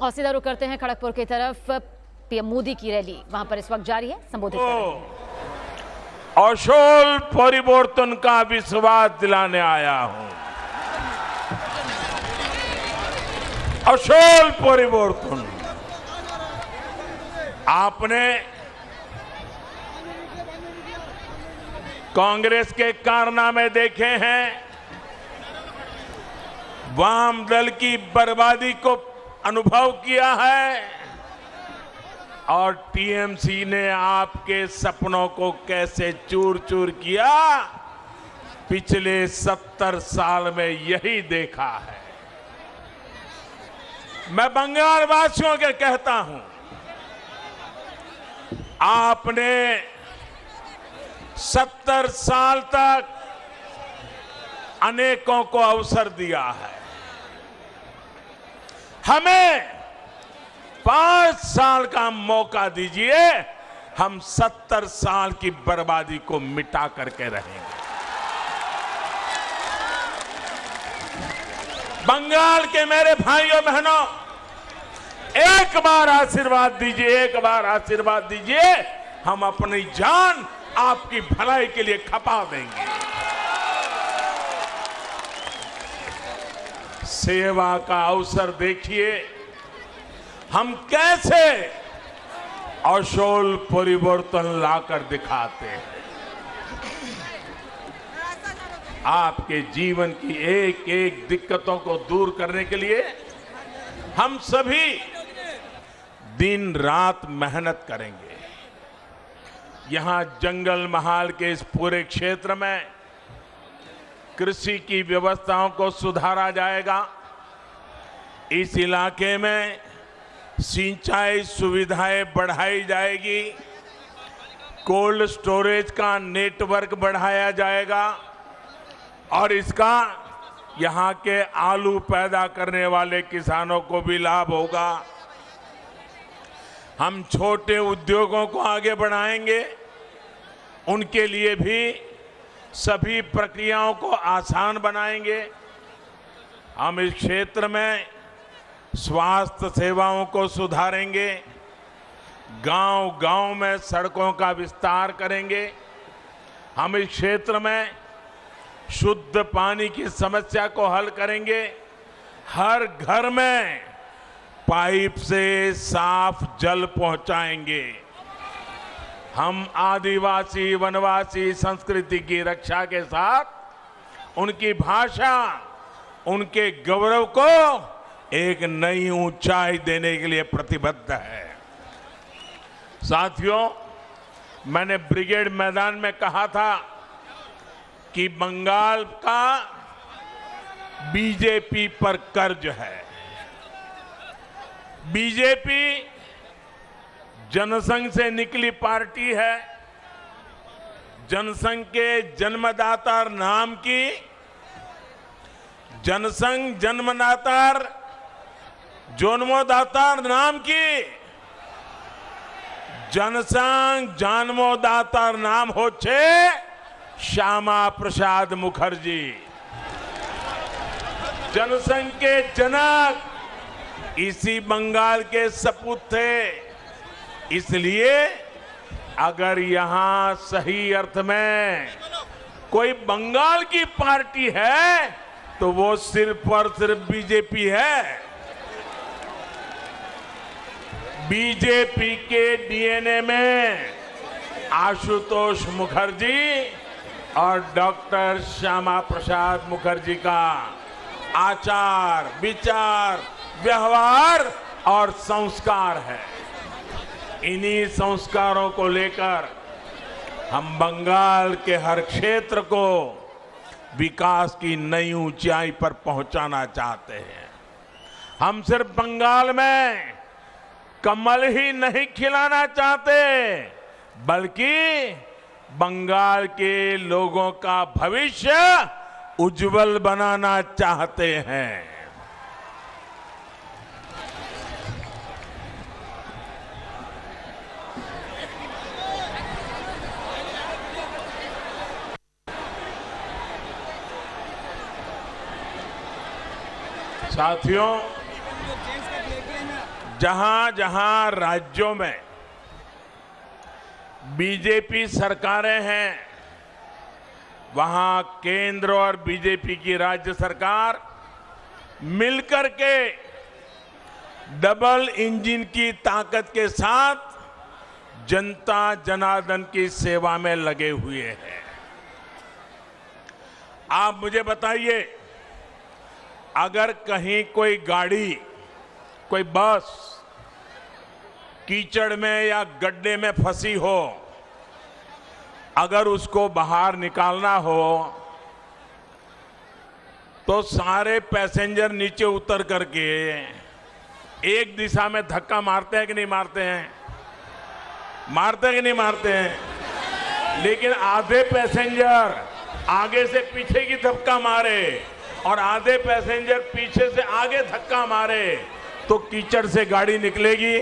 और सीधा रुख करते हैं खड़गपुर की तरफ। पीएम मोदी की रैली वहां पर इस वक्त जारी है, संबोधित कर रहे हैं। असोल परिवर्तन का विश्वास दिलाने आया हूं। असोल परिवर्तन। आपने कांग्रेस के कारनामे देखे हैं, वाम दल की बर्बादी को अनुभव किया है और टीएमसी ने आपके सपनों को कैसे चूर चूर किया, पिछले 70 साल में यही देखा है। मैं बंगाल वासियों के कहता हूं, आपने 70 साल तक अनेकों को अवसर दिया है, हमें 5 साल का मौका दीजिए, हम 70 साल की बर्बादी को मिटा करके रहेंगे। बंगाल के मेरे भाइयों बहनों, एक बार आशीर्वाद दीजिए, एक बार आशीर्वाद दीजिए, हम अपनी जान आपकी भलाई के लिए खपा देंगे। सेवा का अवसर देखिए, हम कैसे असोल परिवर्तन लाकर दिखाते हैं। आपके जीवन की एक एक दिक्कतों को दूर करने के लिए हम सभी दिन रात मेहनत करेंगे। यहां जंगल महाल के इस पूरे क्षेत्र में कृषि की व्यवस्थाओं को सुधारा जाएगा। इस इलाके में सिंचाई सुविधाएं बढ़ाई जाएगी, कोल्ड स्टोरेज का नेटवर्क बढ़ाया जाएगा और इसका यहां के आलू पैदा करने वाले किसानों को भी लाभ होगा। हम छोटे उद्योगों को आगे बढ़ाएंगे, उनके लिए भी सभी प्रक्रियाओं को आसान बनाएंगे। हम इस क्षेत्र में स्वास्थ्य सेवाओं को सुधारेंगे, गांव-गांव में सड़कों का विस्तार करेंगे। हम इस क्षेत्र में शुद्ध पानी की समस्या को हल करेंगे, हर घर में पाइप से साफ जल पहुंचाएंगे। हम आदिवासी वनवासी संस्कृति की रक्षा के साथ उनकी भाषा, उनके गौरव को एक नई ऊंचाई देने के लिए प्रतिबद्ध है। साथियों, मैंने ब्रिगेड मैदान में कहा था कि बंगाल का बीजेपी पर कर्ज है। बीजेपी जनसंघ से निकली पार्टी है। जनसंघ के जन्मदाता नाम की, जनसंघ जन्मदाता जन्मदाता नाम की, जनसंघ जन्मदाता नाम होच्छे श्यामा प्रसाद मुखर्जी। जनसंघ के जनक इसी बंगाल के सपूत थे। इसलिए अगर यहां सही अर्थ में कोई बंगाल की पार्टी है तो वो सिर्फ और सिर्फ बीजेपी है। बीजेपी के डीएनए में आशुतोष मुखर्जी और डॉक्टर श्यामा प्रसाद मुखर्जी का आचार, विचार, व्यवहार और संस्कार है। इन्हीं संस्कारों को लेकर हम बंगाल के हर क्षेत्र को विकास की नई ऊंचाई पर पहुंचाना चाहते हैं। हम सिर्फ बंगाल में कमल ही नहीं खिलाना चाहते, बल्कि बंगाल के लोगों का भविष्य उज्जवल बनाना चाहते हैं। साथियों, जहां जहां राज्यों में बीजेपी सरकारें हैं, वहां केंद्र और बीजेपी की राज्य सरकार मिलकर के डबल इंजन की ताकत के साथ जनता जनार्दन की सेवा में लगे हुए हैं। आप मुझे बताइए, अगर कहीं कोई गाड़ी, कोई बस कीचड़ में या गड्ढे में फंसी हो, अगर उसको बाहर निकालना हो तो सारे पैसेंजर नीचे उतर करके एक दिशा में धक्का मारते हैं कि नहीं मारते हैं? मारते हैं कि नहीं मारते हैं? लेकिन आधे पैसेंजर आगे से पीछे की धक्का मारे और आधे पैसेंजर पीछे से आगे धक्का मारे तो कीचड़ से गाड़ी निकलेगी,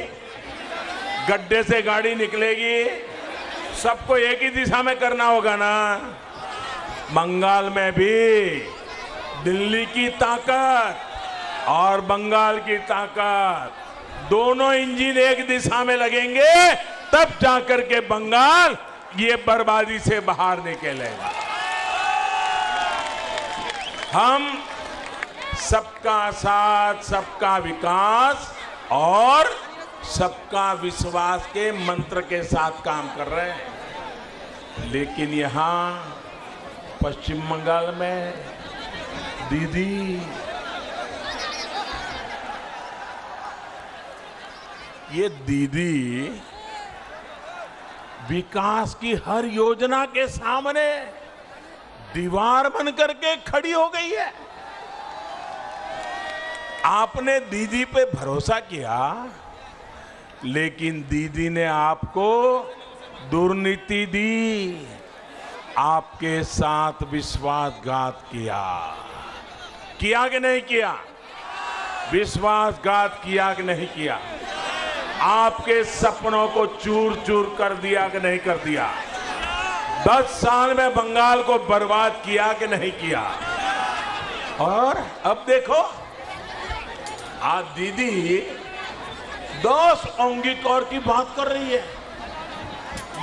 गड्ढे से गाड़ी निकलेगी। सबको एक ही दिशा में करना होगा ना। बंगाल में भी दिल्ली की ताकत और बंगाल की ताकत, दोनों इंजन एक दिशा में लगेंगे तब जाकर के बंगाल ये बर्बादी से बाहर निकलेगा। हम सबका साथ, सबका विकास और सबका विश्वास के मंत्र के साथ काम कर रहे हैं। लेकिन यहां पश्चिम बंगाल में दीदी, ये दीदी विकास की हर योजना के सामने दीवार बन करके खड़ी हो गई है। आपने दीदी पे भरोसा किया, लेकिन दीदी ने आपको दुर्नीति दी, आपके साथ विश्वासघात किया। किया कि नहीं किया? विश्वासघात किया कि नहीं किया? आपके सपनों को चूर चूर कर दिया कि नहीं कर दिया? 10 साल में बंगाल को बर्बाद किया कि नहीं किया? और अब देखो, आज दीदी 10 औंगीकौर की बात कर रही है।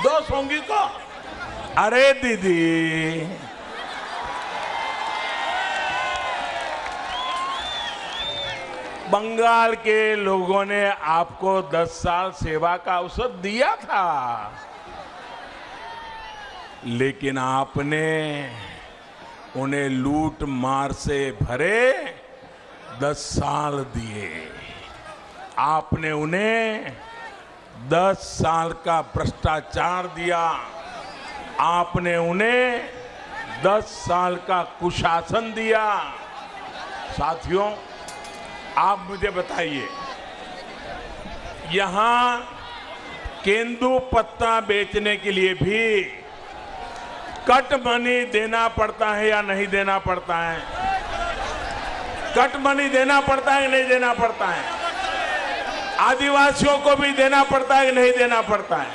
10 औंगीकौर। अरे दीदी, बंगाल के लोगों ने आपको 10 साल सेवा का अवसर दिया था, लेकिन आपने उन्हें लूट मार से भरे 10 साल दिए। आपने उन्हें 10 साल का भ्रष्टाचार दिया। आपने उन्हें 10 साल का कुशासन दिया। साथियों, आप मुझे बताइए, यहां केंदू पत्ता बेचने के लिए भी कट मनी देना पड़ता है या नहीं देना पड़ता है? कट मनी देना पड़ता है कि नहीं देना पड़ता है? आदिवासियों को भी देना पड़ता है कि नहीं देना पड़ता है?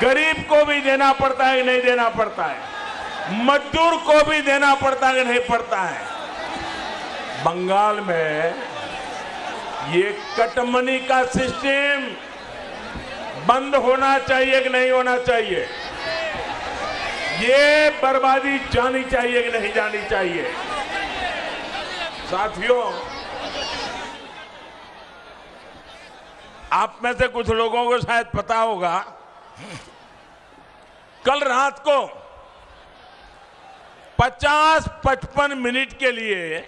गरीब को भी देना पड़ता है कि नहीं देना पड़ता है? मजदूर को भी देना पड़ता है कि नहीं पड़ता है? बंगाल में ये कट मनी का सिस्टम बंद होना चाहिए कि नहीं होना चाहिए? ये बर्बादी जानी चाहिए कि नहीं जानी चाहिए? साथियों, आप में से कुछ लोगों को शायद पता होगा, कल रात को 50-55 मिनट के लिए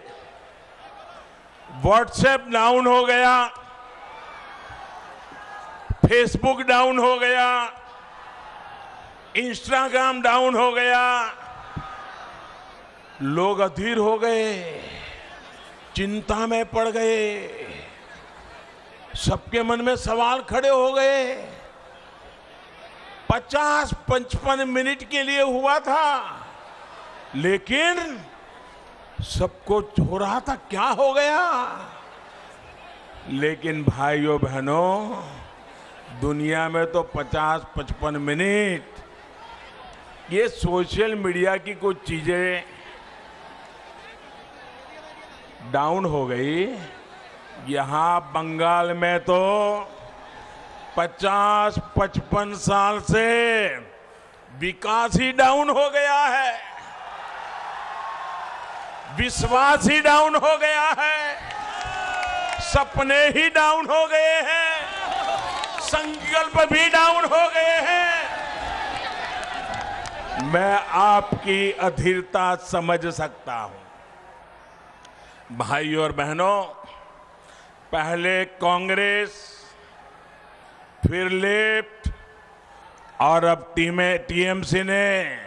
व्हाट्सएप डाउन हो गया, फेसबुक डाउन हो गया, इंस्टाग्राम डाउन हो गया। लोग अधीर हो गए, चिंता में पड़ गए, सबके मन में सवाल खड़े हो गए। 50-55 मिनट के लिए हुआ था, लेकिन सबको हो रहा था क्या हो गया। लेकिन भाइयों बहनों, दुनिया में तो 50-55 मिनट ये सोशल मीडिया की कुछ चीजें डाउन हो गई, यहां बंगाल में तो 50-55 साल से विकास ही डाउन हो गया है, विश्वास ही डाउन हो गया है, सपने ही डाउन हो गए हैं, संकल्प भी डाउन हो गए हैं। मैं आपकी अधीरता समझ सकता हूं। भाइयों और बहनों, पहले कांग्रेस, फिर लेफ्ट और अब टीएमसी ने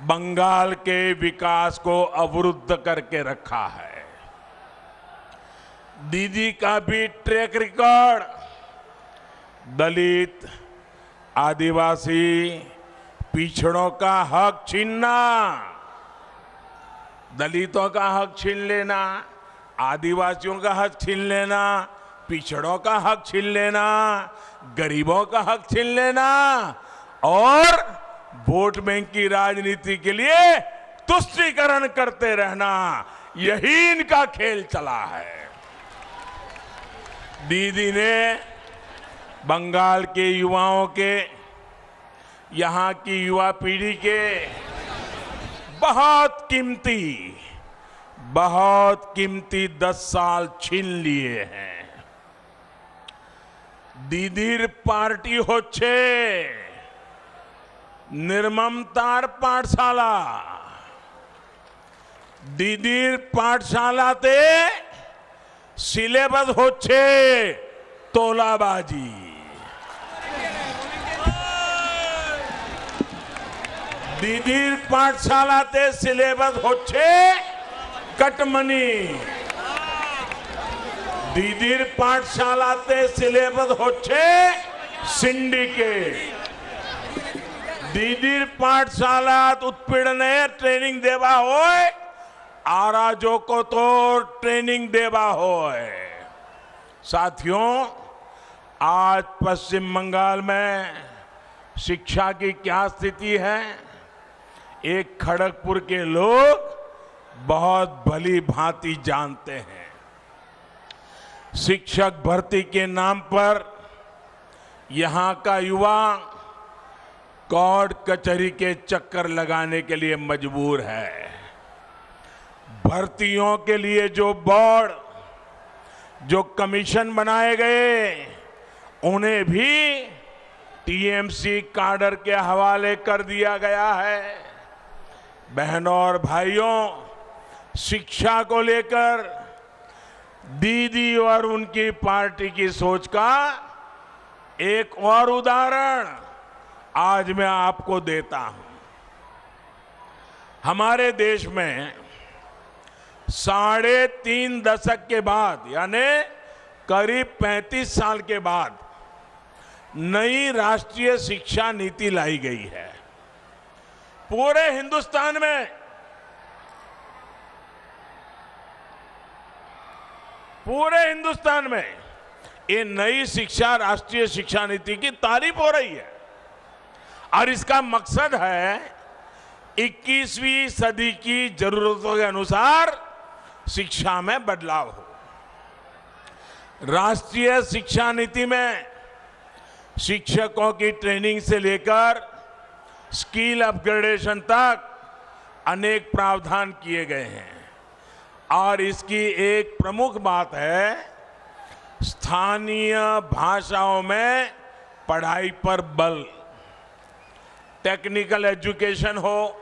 बंगाल के विकास को अवरुद्ध करके रखा है। दीदी का भी ट्रैक रिकॉर्ड दलित, आदिवासी, पिछड़ों का हक छीनना, दलितों का हक छीन लेना, आदिवासियों का हक छीन लेना, पिछड़ों का हक छीन लेना, गरीबों का हक छीन लेना और वोट बैंक की राजनीति के लिए तुष्टीकरण करते रहना, यही इनका खेल चला है। दीदी ने बंगाल के युवाओं के, यहां की युवा पीढ़ी के बहुत कीमती 10 साल छीन लिए हैं। दीदीर पार्टी होच्छे निर्ममतार पाठशाला। दीदीर पाठशालाते सिलेबस होच्छे तोलाबाजी। दीदीर पाठशालाते सिलेबस होच्छे कटमनी। दीदीर पाठशालाते सिलेबस होच्छे सिंडिकेट। दीदीर पाठशालात उत्पीड़ने ट्रेनिंग देवा होय, आराजो को तो ट्रेनिंग देवा होय। साथियों, आज पश्चिम बंगाल में शिक्षा की क्या स्थिति है, एक खड़गपुर के लोग बहुत भली भांति जानते हैं। शिक्षक भर्ती के नाम पर यहां का युवा कोर्ट कचहरी के चक्कर लगाने के लिए मजबूर है। भर्तियों के लिए जो बोर्ड, जो कमीशन बनाए गए, उन्हें भी टीएमसी काडर के हवाले कर दिया गया है। बहनों और भाइयों, शिक्षा को लेकर दीदी और उनकी पार्टी की सोच का एक और उदाहरण आज मैं आपको देता हूं। हमारे देश में 3.5 दशक के बाद, यानी करीब 35 साल के बाद नई राष्ट्रीय शिक्षा नीति लाई गई है। पूरे हिंदुस्तान में ये नई शिक्षा, राष्ट्रीय शिक्षा नीति की तारीफ हो रही है और इसका मकसद है 21वीं सदी की जरूरतों के अनुसार शिक्षा में बदलाव हो। राष्ट्रीय शिक्षा नीति में शिक्षकों की ट्रेनिंग से लेकर स्किल अपग्रेडेशन तक अनेक प्रावधान किए गए हैं और इसकी एक प्रमुख बात है स्थानीय भाषाओं में पढ़ाई पर बल। टेक्निकल एजुकेशन हो,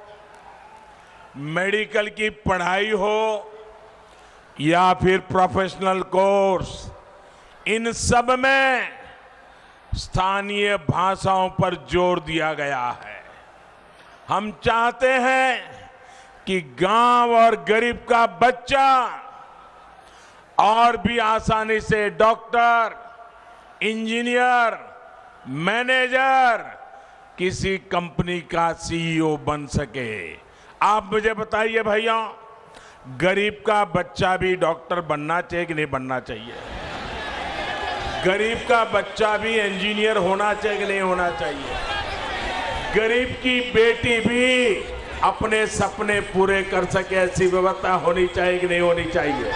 मेडिकल की पढ़ाई हो या फिर प्रोफेशनल कोर्स, इन सब में स्थानीय भाषाओं पर जोर दिया गया है। हम चाहते हैं कि गांव और गरीब का बच्चा और भी आसानी से डॉक्टर, इंजीनियर, मैनेजर, किसी कंपनी का सीईओ बन सके। आप मुझे बताइए भैया, गरीब का बच्चा भी डॉक्टर बनना चाहिए कि नहीं बनना चाहिए? गरीब का बच्चा भी इंजीनियर होना चाहिए कि नहीं होना चाहिए? गरीब की बेटी भी अपने सपने पूरे कर सके, ऐसी व्यवस्था होनी चाहिए कि नहीं होनी चाहिए?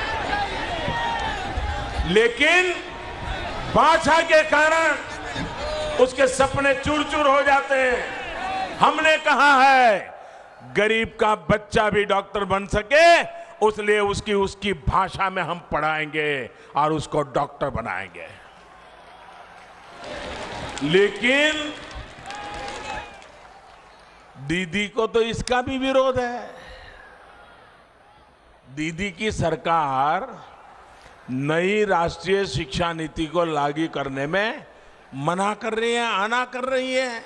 लेकिन भाषा के कारण उसके सपने चूर चूर हो जाते हैं। हमने कहा है गरीब का बच्चा भी डॉक्टर बन सके, उसलिए उसकी भाषा में हम पढ़ाएंगे और उसको डॉक्टर बनाएंगे। लेकिन दीदी को तो इसका भी विरोध है। दीदी की सरकार नई राष्ट्रीय शिक्षा नीति को लागू करने में मना कर रही है, आना कर रही है।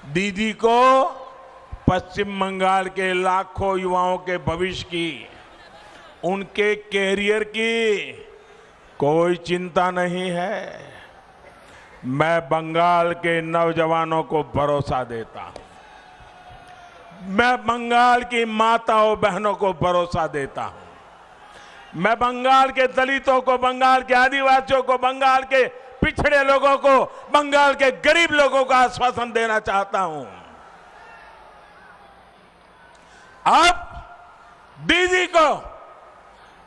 दीदी को पश्चिम बंगाल के लाखों युवाओं के भविष्य की, उनके कैरियर की कोई चिंता नहीं है। मैं बंगाल के नौजवानों को भरोसा देता हूं। मैं बंगाल की माताओं बहनों को भरोसा देता हूं। मैं बंगाल के दलितों को, बंगाल के आदिवासियों को, बंगाल के पिछड़े लोगों को, बंगाल के गरीब लोगों को आश्वासन देना चाहता हूं। अब दीदी को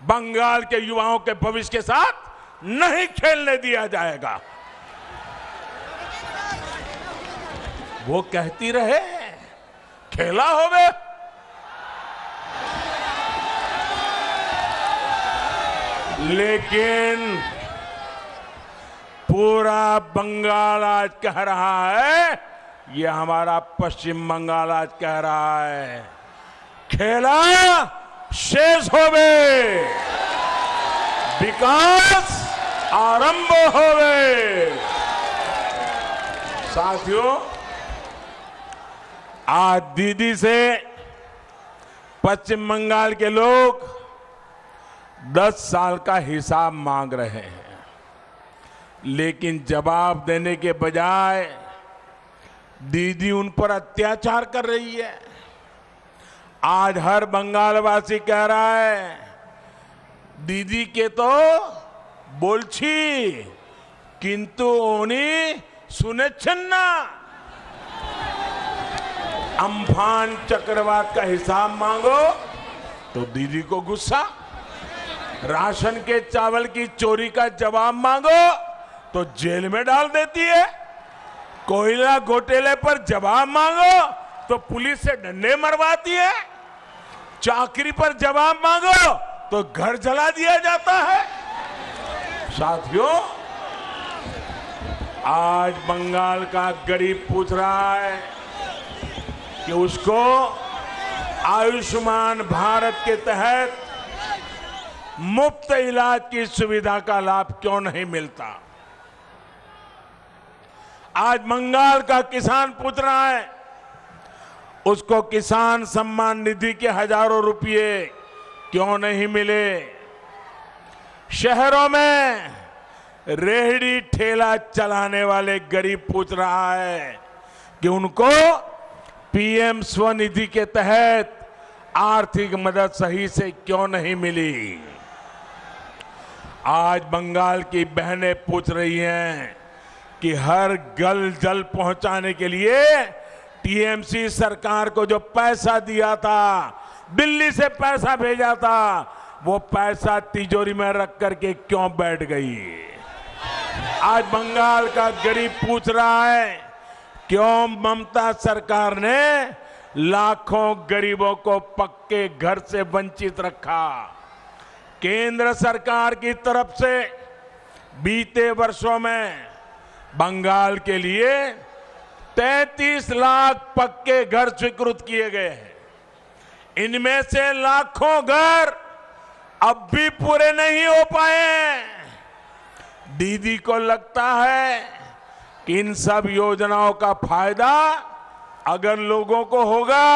बंगाल के युवाओं के भविष्य के साथ नहीं खेलने दिया जाएगा। वो कहती रहे खेला होगा, लेकिन पूरा बंगाल आज कह रहा है, ये हमारा पश्चिम बंगाल आज कह रहा है, खेला शेष होवे, विकास आरंभ होवे। साथियों, आज दीदी से पश्चिम बंगाल के लोग 10 साल का हिसाब मांग रहे हैं, लेकिन जवाब देने के बजाय दीदी उन पर अत्याचार कर रही है। आज हर बंगालवासी कह रहा है दीदी के तो बोलछी किंतु उन्हीं सुने छन्ना। अम्फान चक्रवात का हिसाब मांगो तो दीदी को गुस्सा, राशन के चावल की चोरी का जवाब मांगो तो जेल में डाल देती है, कोयला घोटाले पर जवाब मांगो तो पुलिस से डंडे मरवाती है, चाकरी पर जवाब मांगो तो घर जला दिया जाता है। साथियों, आज बंगाल का गरीब पूछ रहा है कि उसको आयुष्मान भारत के तहत मुफ्त इलाज की सुविधा का लाभ क्यों नहीं मिलता। आज बंगाल का किसान पूछ रहा है उसको किसान सम्मान निधि के हजारों रुपए क्यों नहीं मिले। शहरों में रेहड़ी ठेला चलाने वाले गरीब पूछ रहा है कि उनको पीएम स्वनिधि के तहत आर्थिक मदद सही से क्यों नहीं मिली। आज बंगाल की बहनें पूछ रही हैं कि हर घर जल पहुंचाने के लिए टीएमसी सरकार को जो पैसा दिया था, दिल्ली से पैसा भेजा था, वो पैसा तिजोरी में रख करके क्यों बैठ गई। आज बंगाल का गरीब पूछ रहा है क्यों ममता सरकार ने लाखों गरीबों को पक्के घर से वंचित रखा। केंद्र सरकार की तरफ से बीते वर्षों में बंगाल के लिए 33 लाख पक्के घर स्वीकृत किए गए हैं। इनमें से लाखों घर अब भी पूरे नहीं हो पाए। दीदी को लगता है कि इन सब योजनाओं का फायदा अगर लोगों को होगा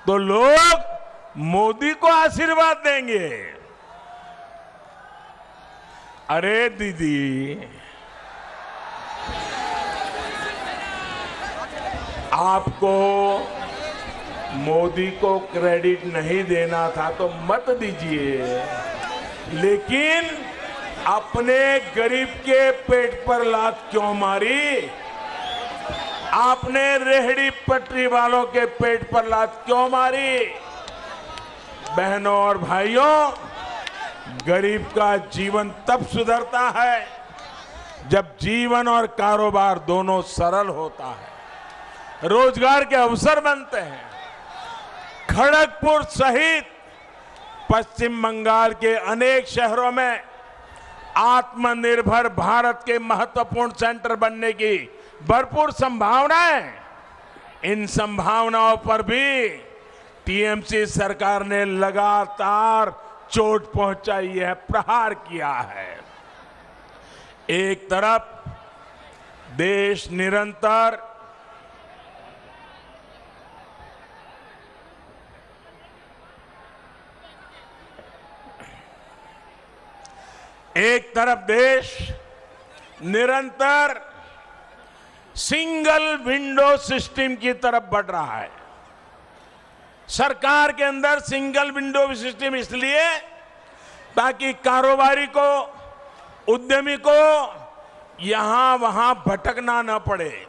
तो लोग मोदी को आशीर्वाद देंगे। अरे दीदी, आपको मोदी को क्रेडिट नहीं देना था तो मत दीजिए, लेकिन अपने गरीब के पेट पर लात क्यों मारी। आपने रेहड़ी पटरी वालों के पेट पर लात क्यों मारी। बहनों और भाइयों, गरीब का जीवन तब सुधरता है जब जीवन और कारोबार दोनों सरल होता है, रोजगार के अवसर बनते हैं। खड़गपुर सहित पश्चिम बंगाल के अनेक शहरों में आत्मनिर्भर भारत के महत्वपूर्ण सेंटर बनने की भरपूर संभावनाएं। इन संभावनाओं पर भी टीएमसी सरकार ने लगातार चोट पहुंचाई है, प्रहार किया है। एक तरफ देश निरंतर सिंगल विंडो सिस्टम की तरफ बढ़ रहा है। सरकार के अंदर सिंगल विंडो सिस्टम इसलिए ताकि कारोबारी को, उद्यमी को यहां वहां भटकना न पड़े।